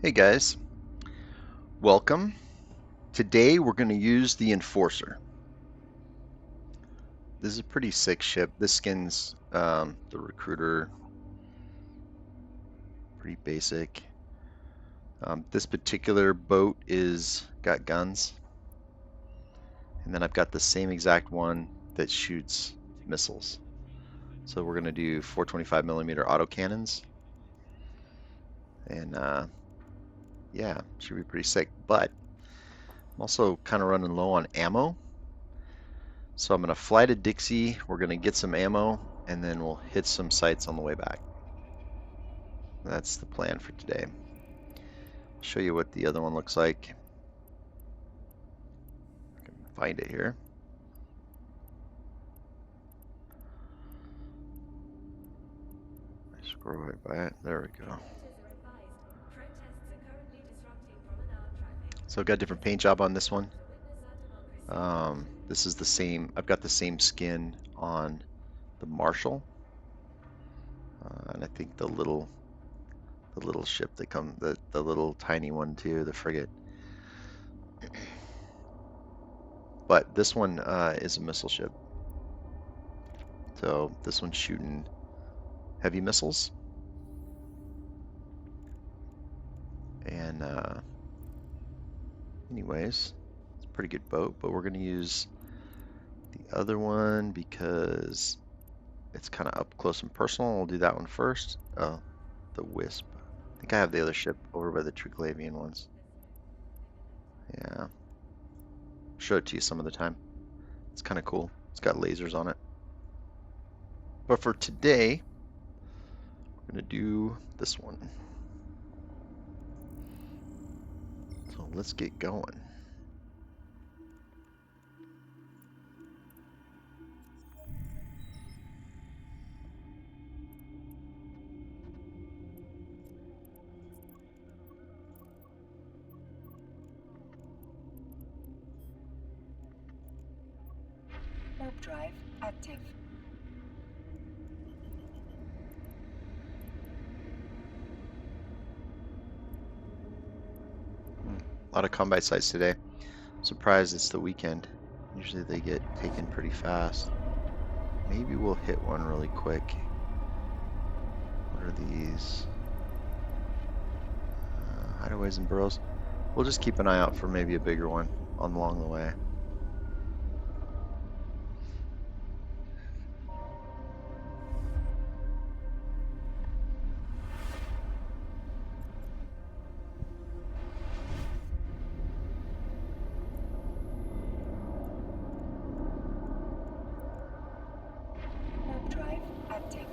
Hey guys, welcome. Today we're going to use the Enforcer. This is a pretty sick ship. This skin's the Recruiter, pretty basic. This particular boat is got guns, and then I've got the same exact one that shoots missiles. So we're going to do 425mm autocannons, and yeah, should be pretty sick. But I'm also kind of running low on ammo. So I'm going to fly to Dixie, we're going to get some ammo, and then we'll hit some sites on the way back. That's the plan for today. I'll show you what the other one looks like. I can find it here. I scroll right by it. There we go. So I've got a different paint job on this one. This is the same. I've got the same skin on the Marshall, and I think the little ship that the little tiny one too, the frigate. But this one is a missile ship. So this one's shooting heavy missiles. And anyways, it's a pretty good boat, but we're going to use the other one because it's kind of up close and personal. We'll do that one first. Oh, the Wisp. I think I have the other ship over by the Triglavian ones. Yeah. I'll show it to you some of the time. It's kind of cool. It's got lasers on it. But for today, we're going to do this one. So let's get going. Warp drive active. A lot of combat sites today. I'm surprised it's the weekend. Usually they get taken pretty fast. Maybe we'll hit one really quick. What are these? Hideaways and burrows. We'll just keep an eye out for maybe a bigger one along the way. Warp drive active.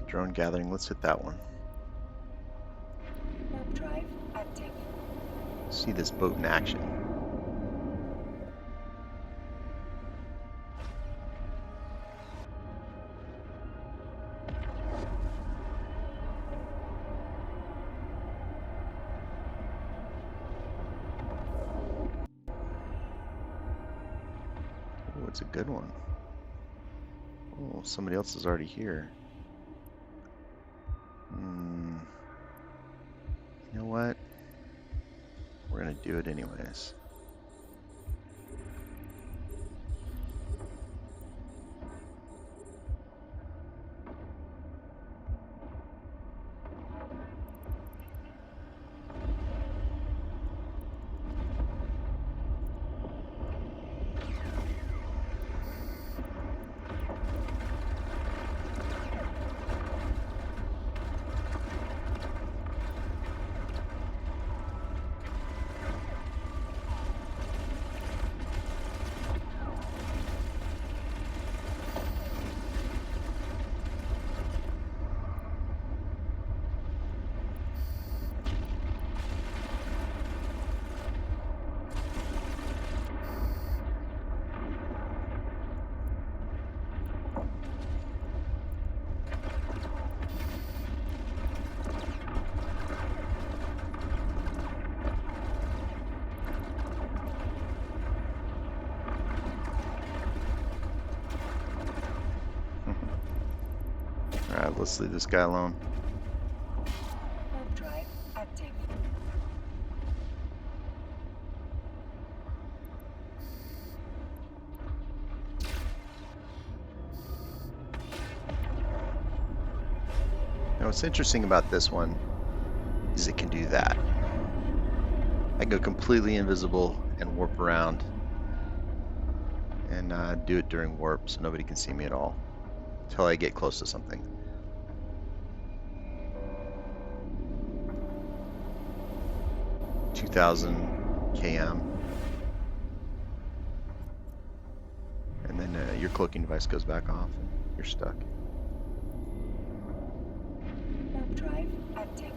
Drone gathering. Let's hit that one. Warp drive active. See this boat in action. Oh, it's a good one. Oh, somebody else is already here. You know what? We're gonna do it anyways. let's leave this guy alone. Warp drive active. Now what's interesting about this one is it can do that. I can go completely invisible and warp around and do it during warp so nobody can see me at all until I get close to something. (2000 km), and then your cloaking device goes back off and you're stuck. Warp drive active.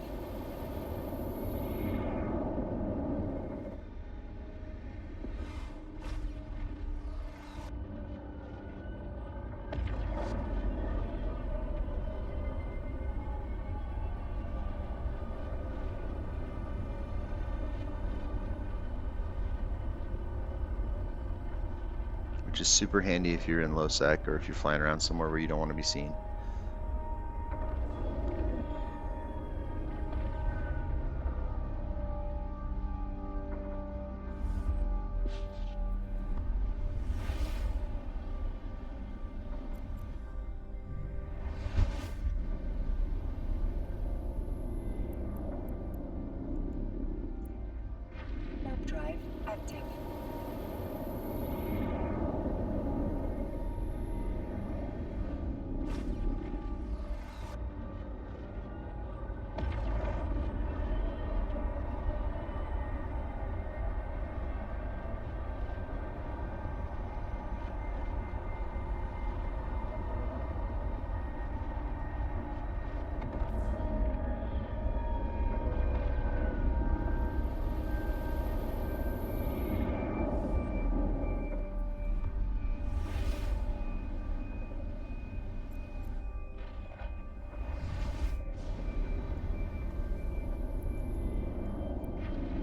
Which is super handy if you're in low sec or if you're flying around somewhere where you don't want to be seen. Warp drive active.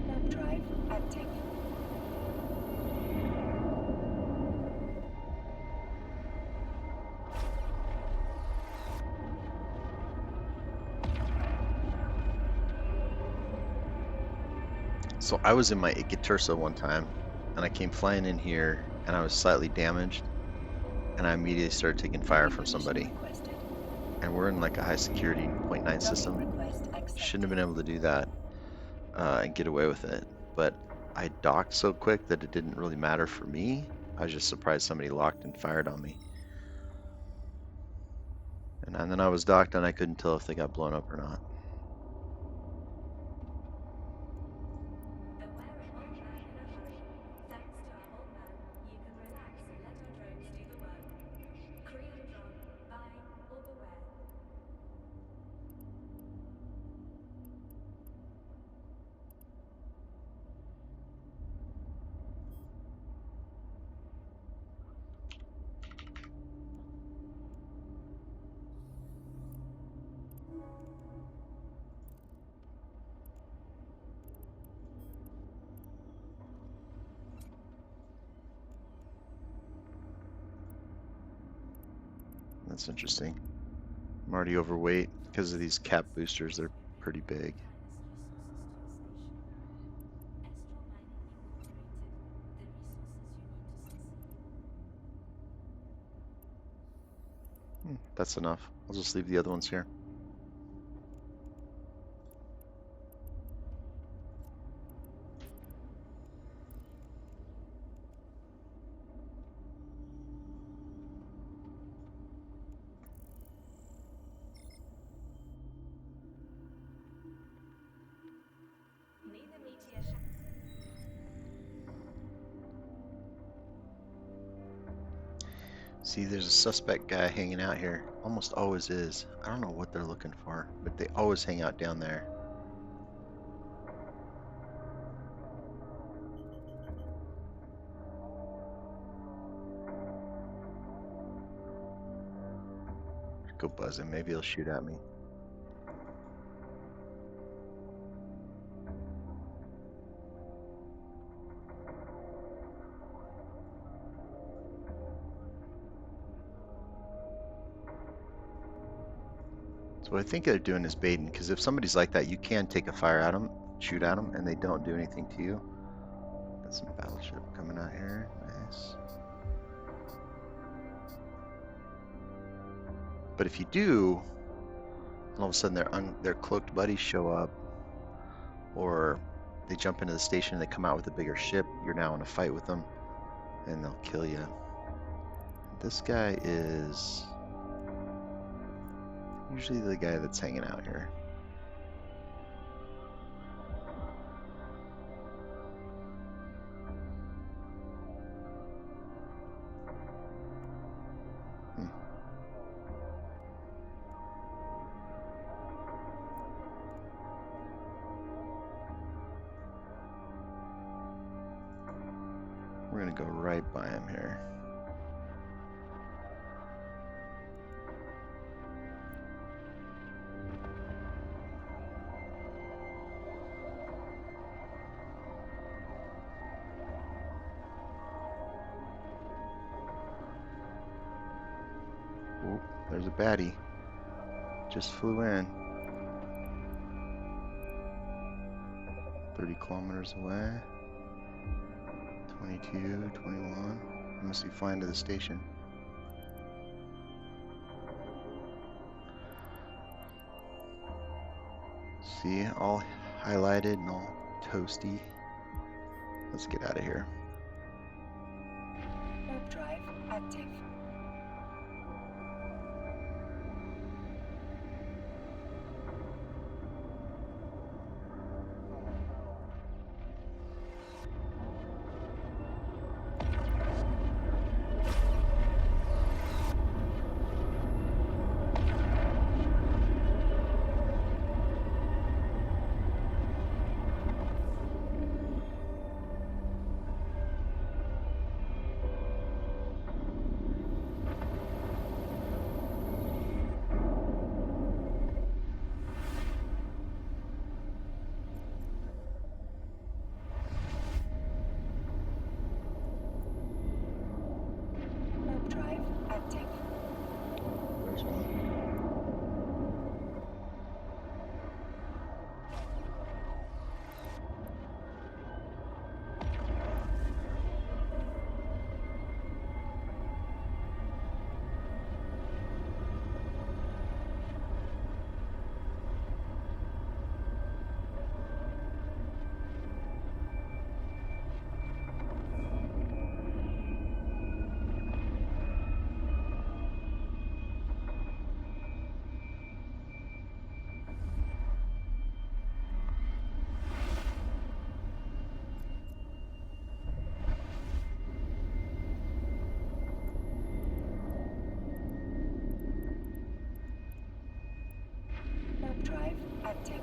Warp drive active. So I was in my Ikatursa one time and I came flying in here and I was slightly damaged and I immediately started taking fire from Evacuation somebody. requested. And we're in like a high security .9 Docking system. request Shouldn't have accepted. been able to do that and get away with it. But I docked so quick that it didn't really matter for me. I was just surprised somebody locked and fired on me. And then I was docked and I couldn't tell if they got blown up or not. That's interesting. I'm already overweight because of these cap boosters. They're pretty big. That's enough. I'll just leave the other ones here. See, there's a suspect guy hanging out here. Almost always is. I don't know what they're looking for, but they always hang out down there. Go buzz him. Maybe he'll shoot at me. So what I think they're doing is baiting, because if somebody's like that, you can take a fire at them, shoot at them, and they don't do anything to you. Got some battleship coming out here. Nice. But if you do, all of a sudden their cloaked buddies show up, or they jump into the station and they come out with a bigger ship, you're now in a fight with them, and they'll kill you. This guy is usually the guy that's hanging out here. We're gonna go right by him here. Oh, there's a baddie. Just flew in. 30 kilometers away. 22, 21. Must be flying to the station. See, all highlighted and all toasty. Let's get out of here. Warp drive active. Warp drive active. There's one. Warp drive active.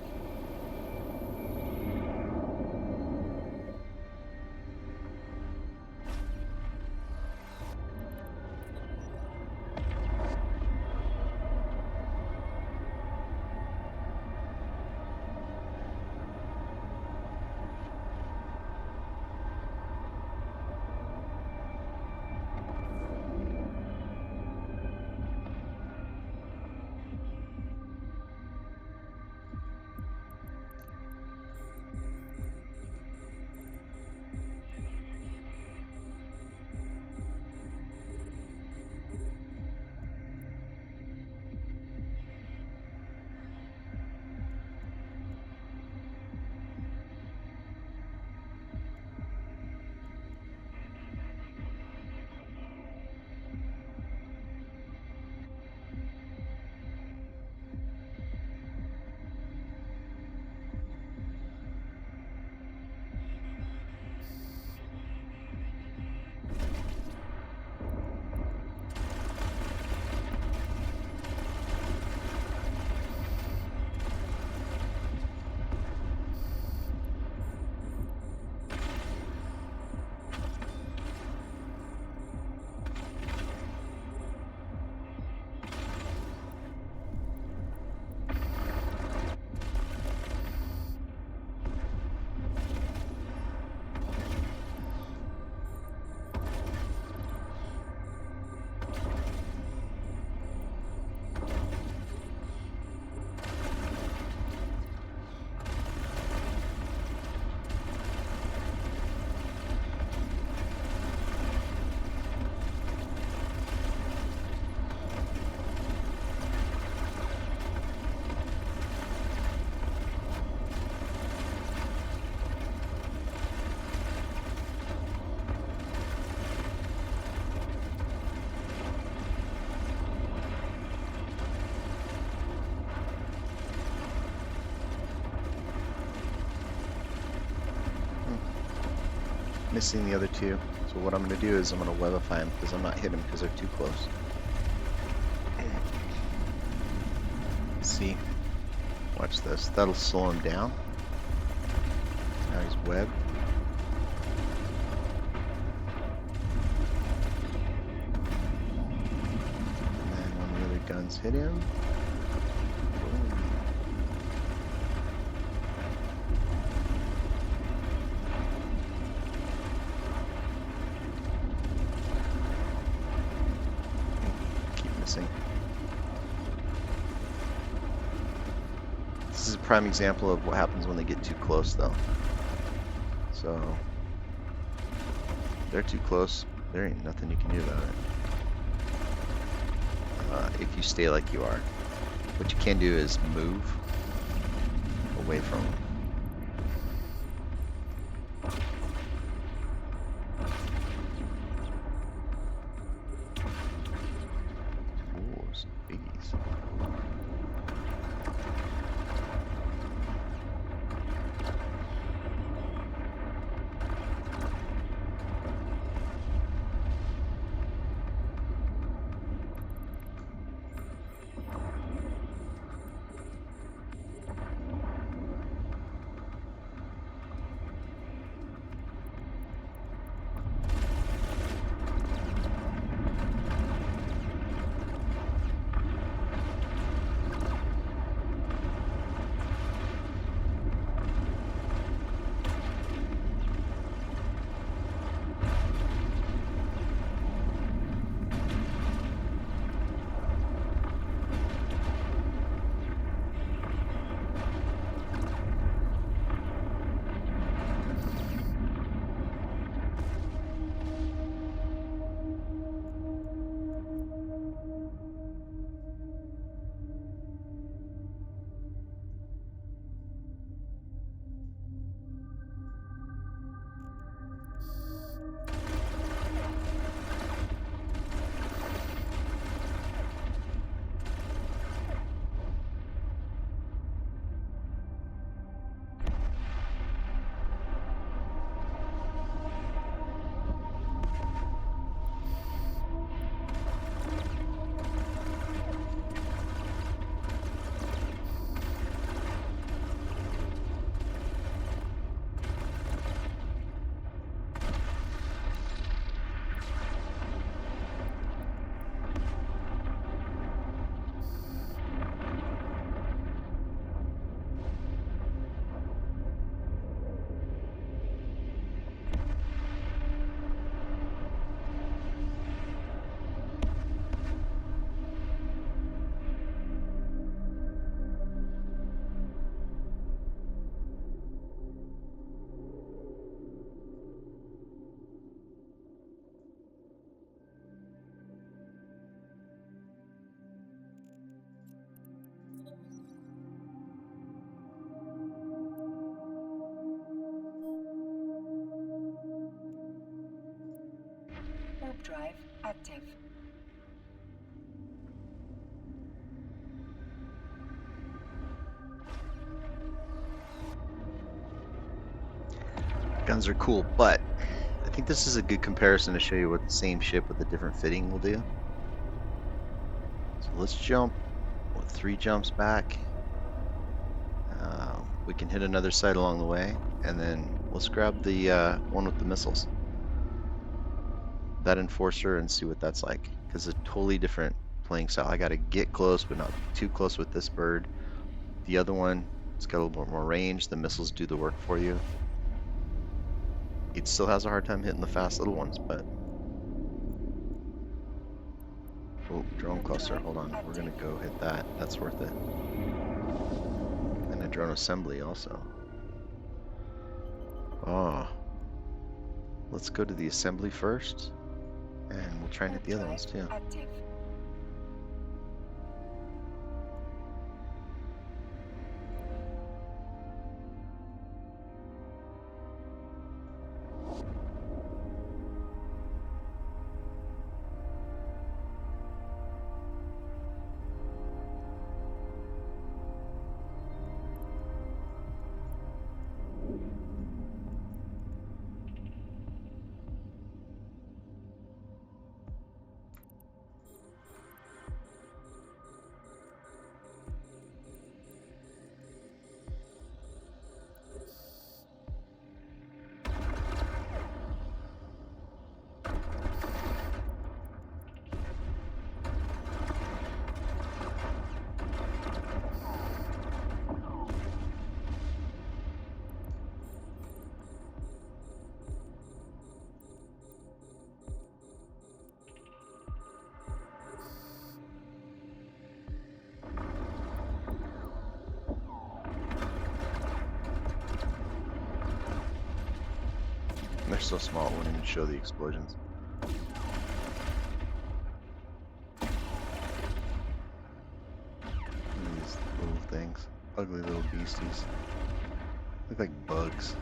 missing the other two. So what I'm going to do is I'm going to webify them because I'm not hitting them because they're too close. See? Watch this. That'll slow him down. Now he's webbed. And then when the other guns hit him, boom. Keep missing. This is a prime example of what happens when they get too close, though. So, they're too close. There ain't nothing you can do about it. If you stay like you are. What you can do is move away from them. Ooh, some biggies. Warp drive active. Guns are cool, but I think this is a good comparison to show you what the same ship with a different fitting will do. So let's jump 3 jumps back. We can hit another site along the way, and then let's grab the one with the missiles. That enforcer and see what that's like, because it's a totally different playing style. I got to get close, but not too close with this bird. The other one, it's got a little bit more range. The missiles do the work for you. It still has a hard time hitting the fast little ones, but oh, drone cluster. Hold on, we're gonna go hit that. That's worth it. And a drone assembly also. Oh, let's go to the assembly first, and we'll try and hit the other ones too. Active. They're so small it won't even show the explosions. These little things. Ugly little beasties. Look like bugs.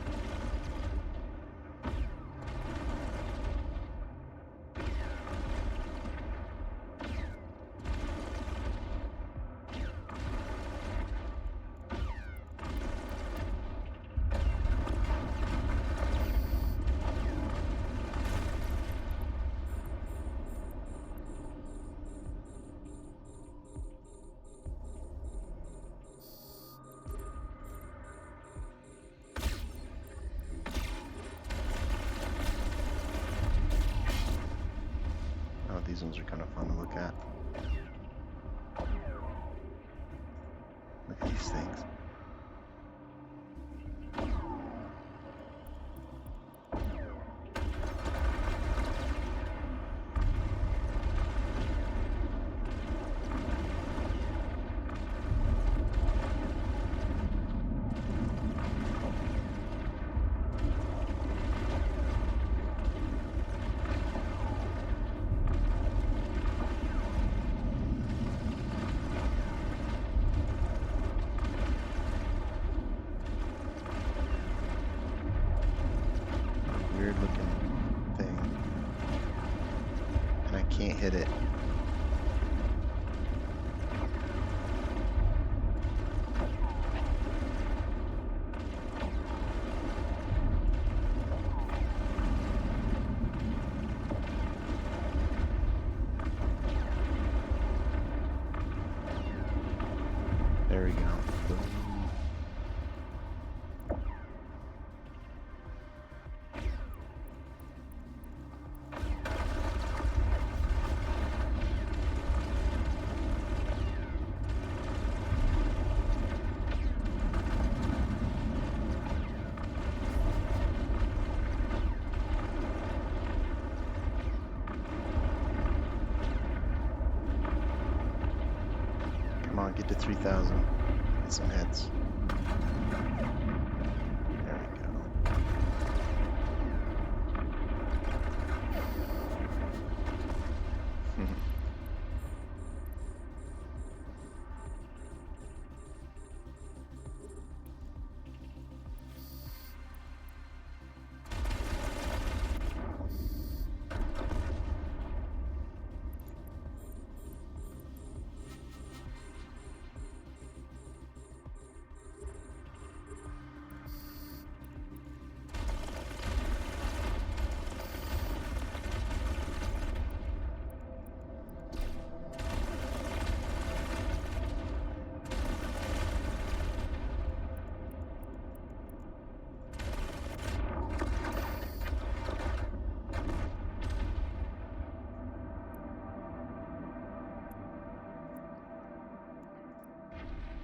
Oh, these ones are kind of fun to look at. Look at these things. Weird looking thing. And I can't hit it. There we go. Boom. Come on, get to 3,000. Get some heads. There we go.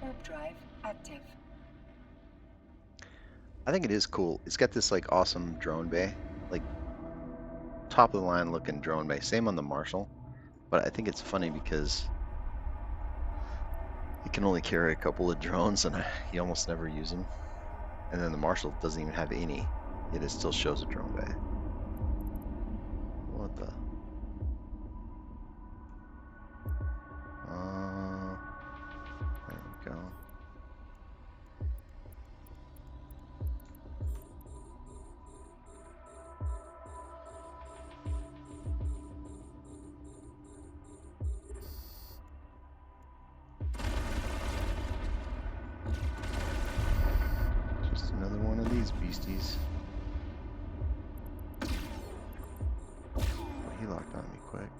Warp drive active. I think it is cool. It's got this like awesome drone bay, like top of the line looking drone bay. Same on the Marshall, but I think it's funny because it can only carry a couple of drones and you almost never use them. And then the Marshall doesn't even have any, yet it still shows a drone bay. What the? There we go. Just another one of these beasties. Oh, he locked on me quick.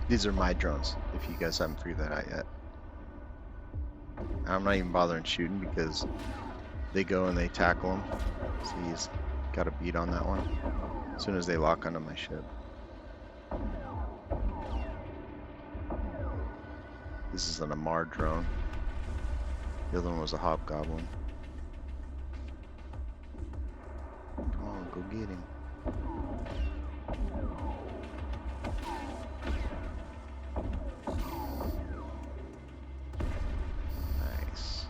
These are my drones, if you guys haven't figured that out yet. I'm not even bothering shooting because they go and they tackle him. See, he's got a beat on that one as soon as they lock onto my ship. This is an Amar drone. The other one was a Hobgoblin. Come on, go get him. Nice.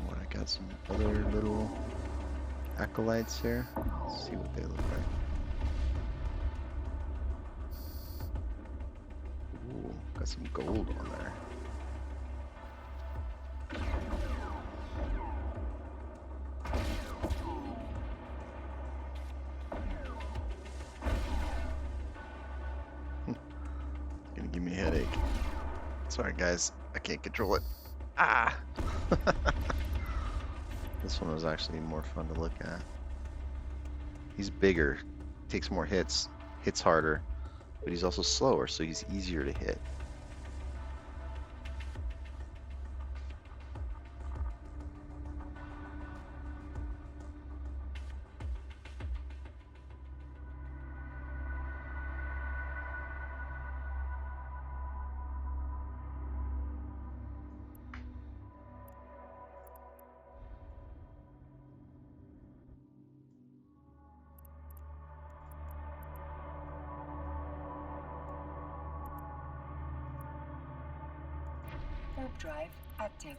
What, I got some other little acolytes here. Let's see what they look like. Ooh, got some gold on there. Gonna give me a headache. Sorry guys, I can't control it. Ah! This one was actually more fun to look at. He's bigger, takes more hits, hits harder, but he's also slower, so he's easier to hit. Warp drive active.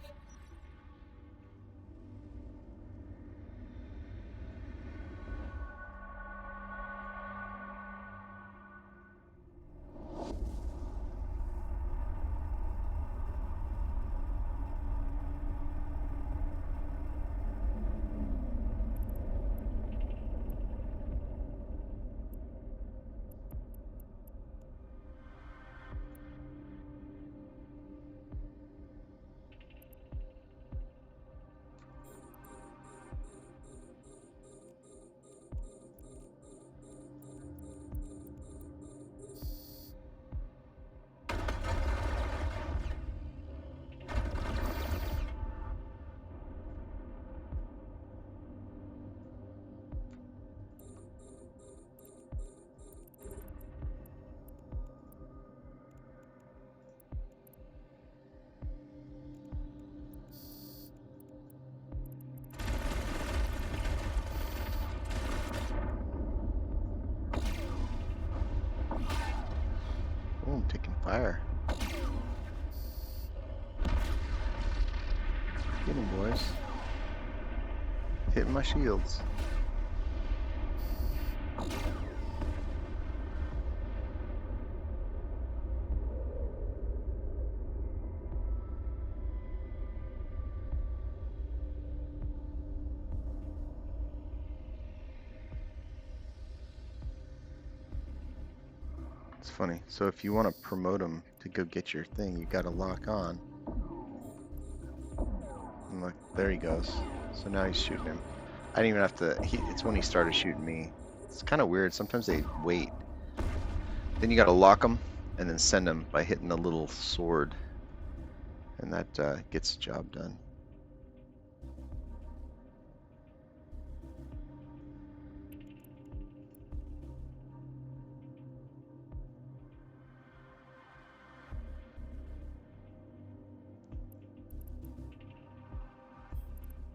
Oh, I'm taking fire. Get him, boys. Hitting my shields. It's funny. So if you want to promote him to go get your thing, you got to lock on. And look, there he goes. So now he's shooting him. I didn't even have to. It's when he started shooting me. It's kind of weird. Sometimes they wait. Then you got to lock them and then send them by hitting the little sword, and that gets the job done.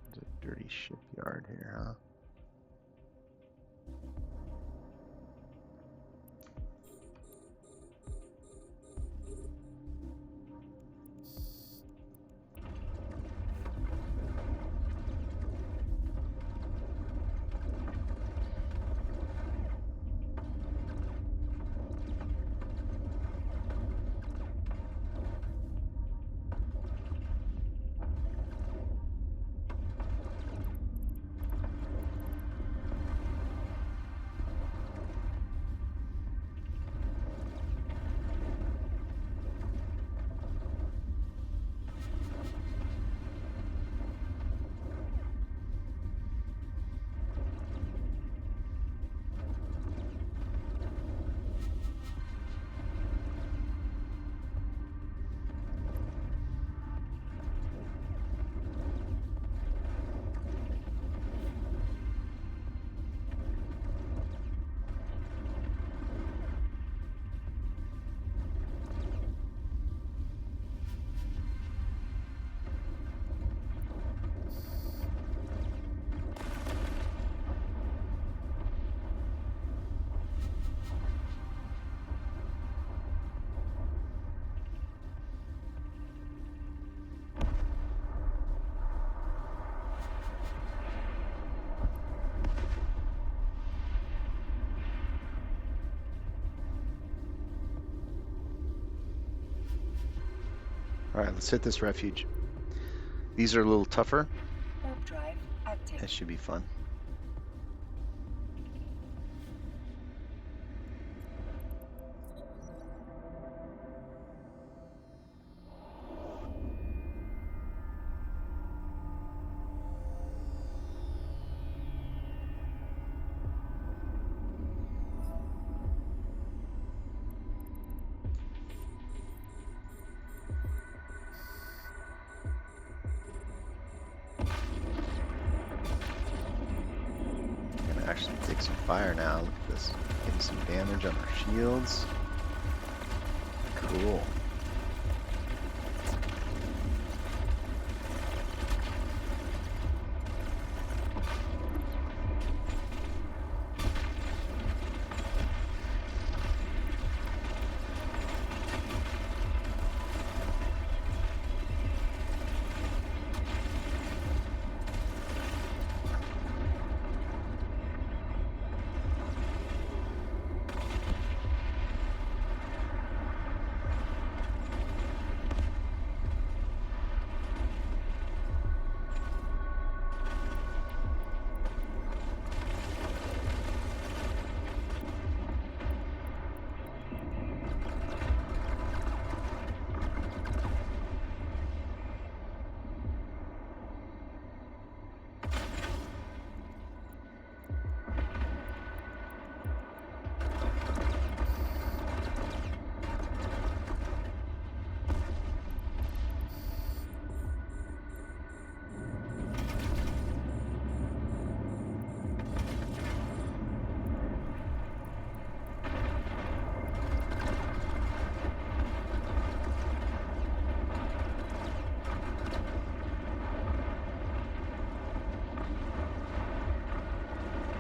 It's a dirty shipyard here, huh? All right, let's hit this refuge. These are a little tougher. Warp drive active. That should be fun. Gonna actually take some fire now. Look at this. Getting some damage on our shields. Cool.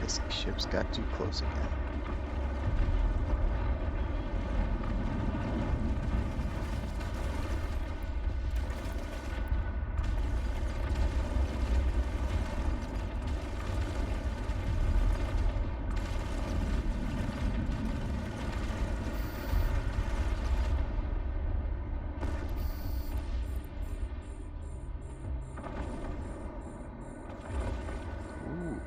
This ship's got too close again. Ooh.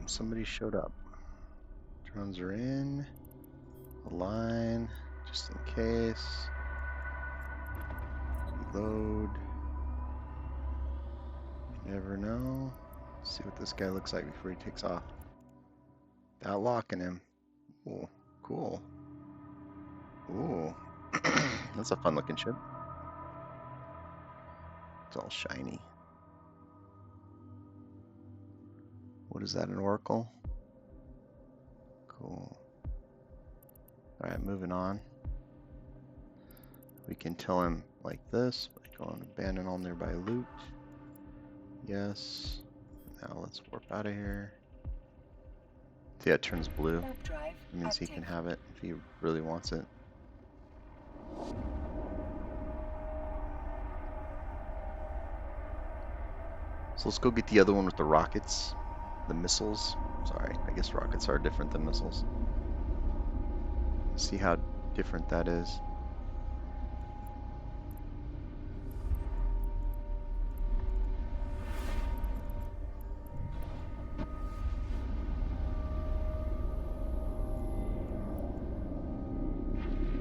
somebody showed up. Drones are in. Align, just in case. Reload. You never know. See what this guy looks like before he takes off. Without locking him. Ooh, cool. Ooh. That's a fun looking ship. It's all shiny. What is that, an Oracle? Cool. Alright, moving on. We can tell him like this, by going abandon all nearby loot. Yes. Now let's warp out of here. See, it turns blue. Warp drive That means he active. can have it if he really wants it. So let's go get the other one with the rockets. The missiles. Sorry, I guess rockets are different than missiles. See how different that is.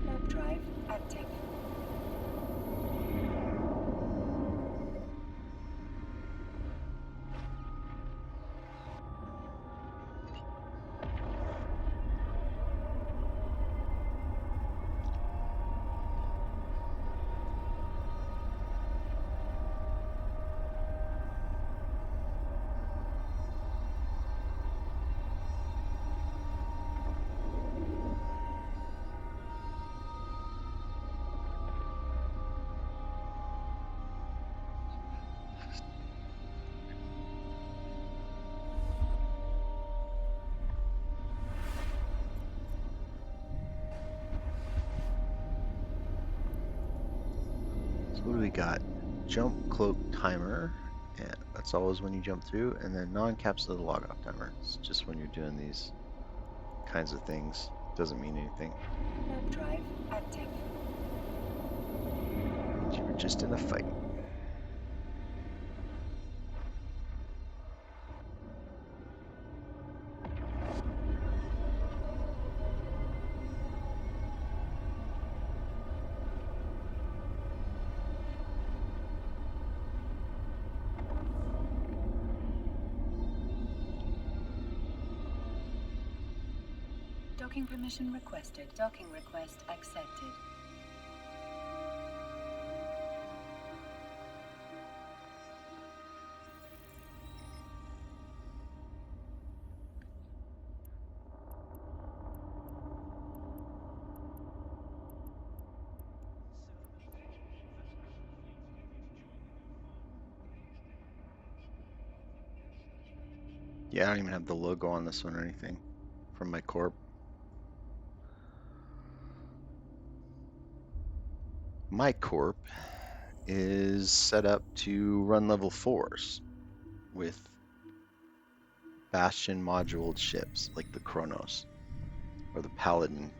Warp drive active. So what do we got? Jump cloak timer. Yeah, that's always when you jump through, and then non-capsulated log-off timer. It's just when you're doing these kinds of things. Doesn't mean anything. Warp drive active. Means you were just in a fight. Docking permission requested. Docking request accepted. Yeah, I don't even have the logo on this one or anything from my corp. My corp is set up to run level 4s with Bastion moduled ships like the Kronos or the Paladin.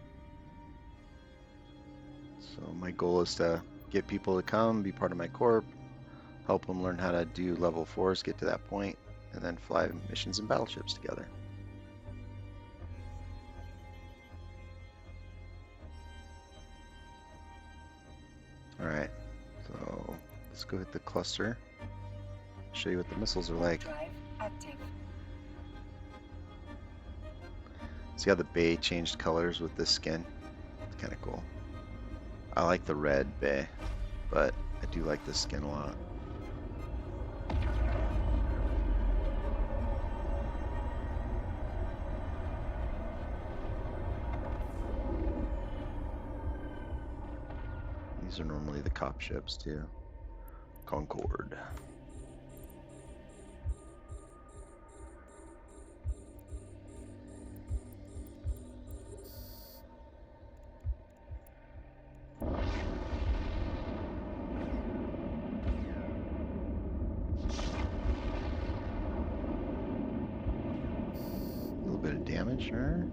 So my goal is to get people to come, be part of my corp, help them learn how to do level 4s, get to that point, and then fly missions and battleships together. Alright, so let's go hit the cluster. Show you what the missiles are Warp like. drive active. See how the bay changed colors with this skin? It's kind of cool. I like the red bay, but I do like this skin a lot. These are normally the cop ships too. Concord. A little bit of damage, sure.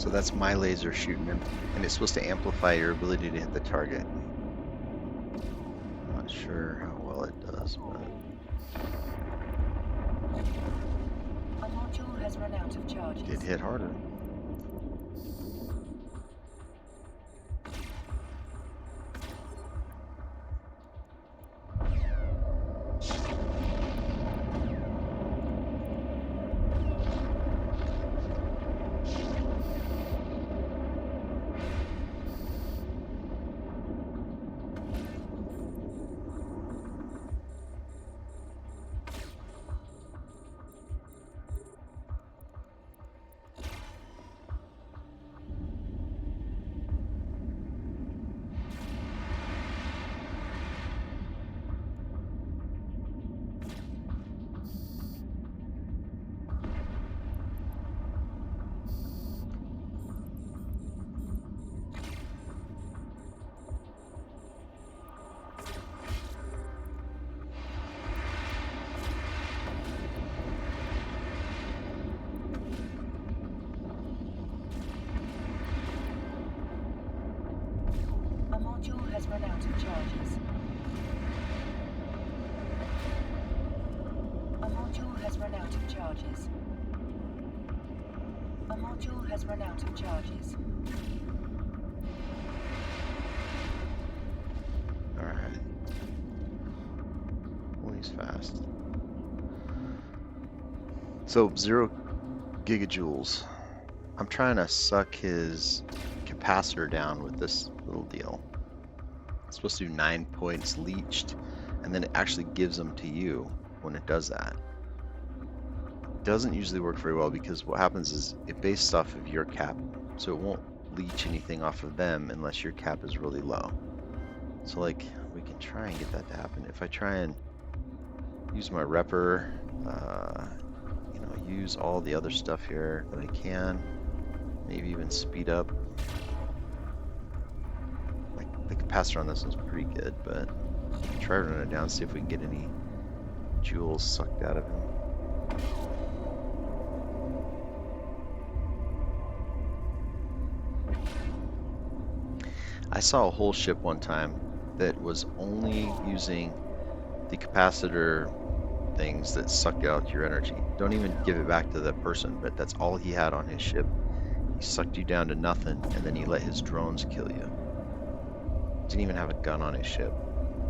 So that's my laser shooting him, and it's supposed to amplify your ability to hit the target. I'm not sure how well it does, but A module has run out of charges. it did hit harder. A module has run out of charges. A module has run out of charges. A module has run out of charges. Alright. Well, he's fast. So, 0 gigajoules. I'm trying to suck his capacitor down with this little deal. It's supposed to do 9 points leached, and then it actually gives them to you when it does that. It doesn't usually work very well because what happens is it based off of your cap, so it won't leach anything off of them unless your cap is really low. So like, we can try and get that to happen. If I try and use my repper, you know, use all the other stuff here that I can, maybe even speed up. Like the capacitor on this one's pretty good, but try running it down, see if we can get any joules sucked out of him. I saw a whole ship one time that was only using the capacitor things that sucked out your energy. Don't even give it back to the person, but that's all he had on his ship. He sucked you down to nothing, and then he let his drones kill you. Didn't even have a gun on his ship.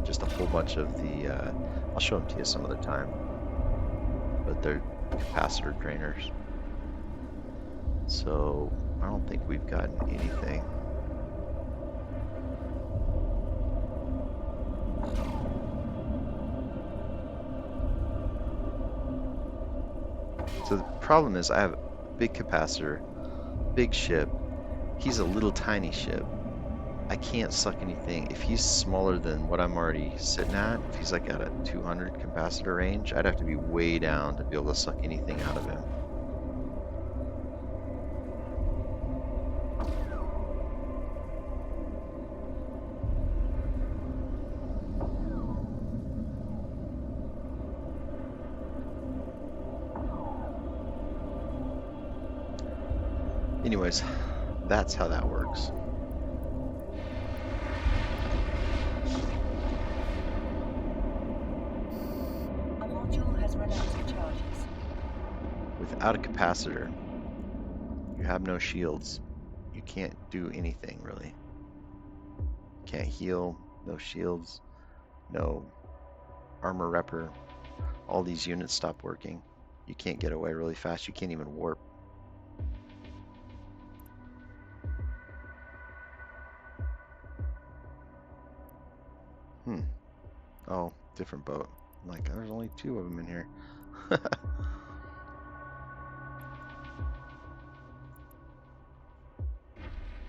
Just a whole bunch of the, I'll show them to you some other time, but they're capacitor drainers. So I don't think we've gotten anything. So the problem is I have a big capacitor, big ship. He's a little tiny ship. I can't suck anything. If he's smaller than what I'm already sitting at, if he's like at a 200 capacitor range, I'd have to be way down to be able to suck anything out of him. Anyways, that's how that works. A module has run out of charges. Without a capacitor, you have no shields. You can't do anything really. Can't heal, no shields, no armor repper. All these units stop working. You can't get away really fast. You can't even warp. Oh, different boat. I'm like, there's only 2 of them in here.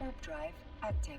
Warp drive active.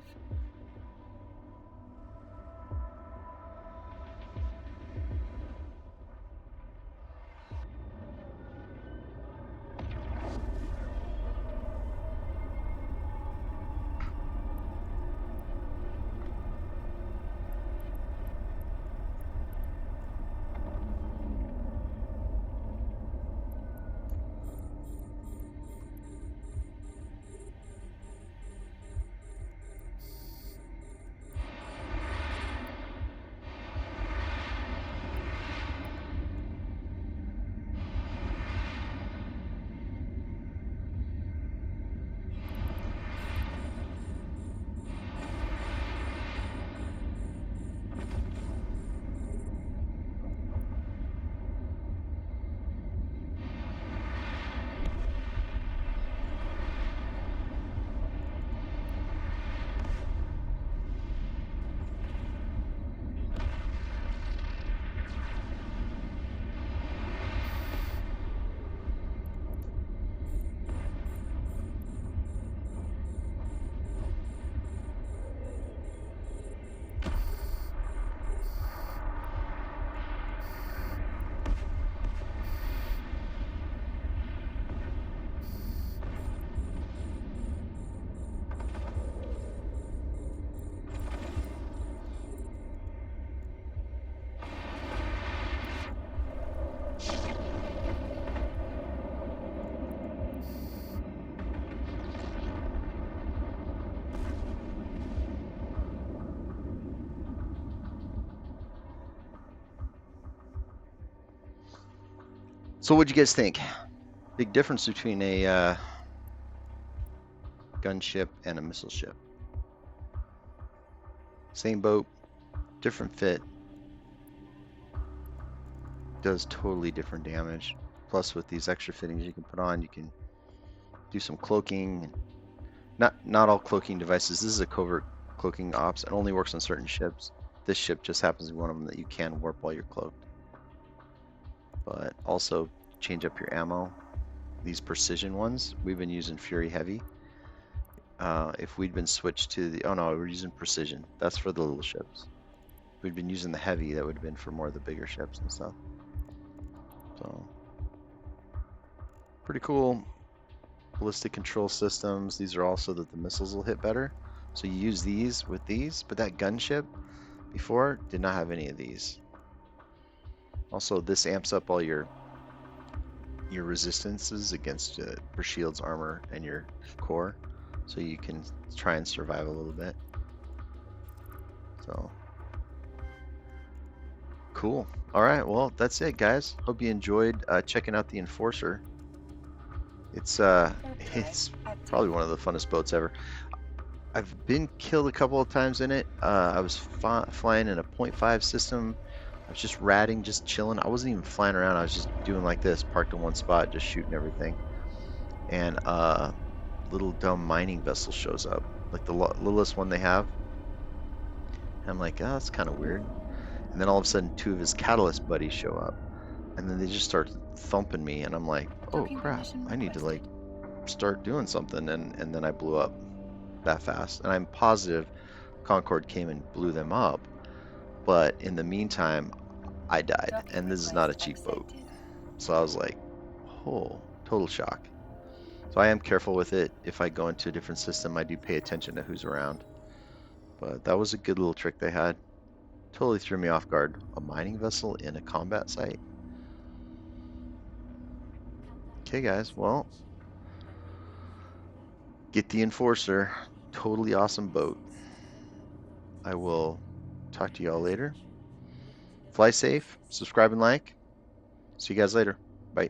So what'd you guys think? Big difference between a gunship and a missile ship. Same boat, different fit, does totally different damage. Plus with these extra fittings you can put on, you can do some cloaking. Not all cloaking devices. This is a covert cloaking ops. It only works on certain ships. This ship just happens to be one of them that you can warp while you're cloaked. But also change up your ammo. These precision ones, we've been using Fury Heavy. If we'd been switched to the, oh no, we're using precision. That's for the little ships. If we'd been using the heavy, that would have been for more of the bigger ships and stuff. So, pretty cool. Ballistic control systems. These are also that the missiles will hit better. So you use these with these, but that gunship before did not have any of these. Also, this amps up all your resistances against your shields, armor, and your core, so you can try and survive a little bit. So cool. All right, well that's it, guys. Hope you enjoyed checking out the Enforcer. It's probably one of the funnest boats ever. I've been killed a couple of times in it. I was flying in a 0.5 system. I was just ratting, just chilling. I wasn't even flying around. I was just doing like this, parked in one spot, just shooting everything. And little dumb mining vessel shows up, like the littlest one they have. And I'm like, oh, that's kind of weird. And then all of a sudden, two of his catalyst buddies show up, and then they just start thumping me. And I'm like, oh crap, I need to like start doing something. And then I blew up that fast. And I'm positive Concorde came and blew them up. But in the meantime, I died, and this is not a cheap boat. So I was like, oh, total shock. So I am careful with it. If I go into a different system, I do pay attention to who's around. But that was a good little trick they had. Totally threw me off guard. A mining vessel in a combat site. Okay, guys, well, get the Enforcer. Totally awesome boat. I will talk to y'all later. Fly safe, subscribe and like. See you guys later. Bye.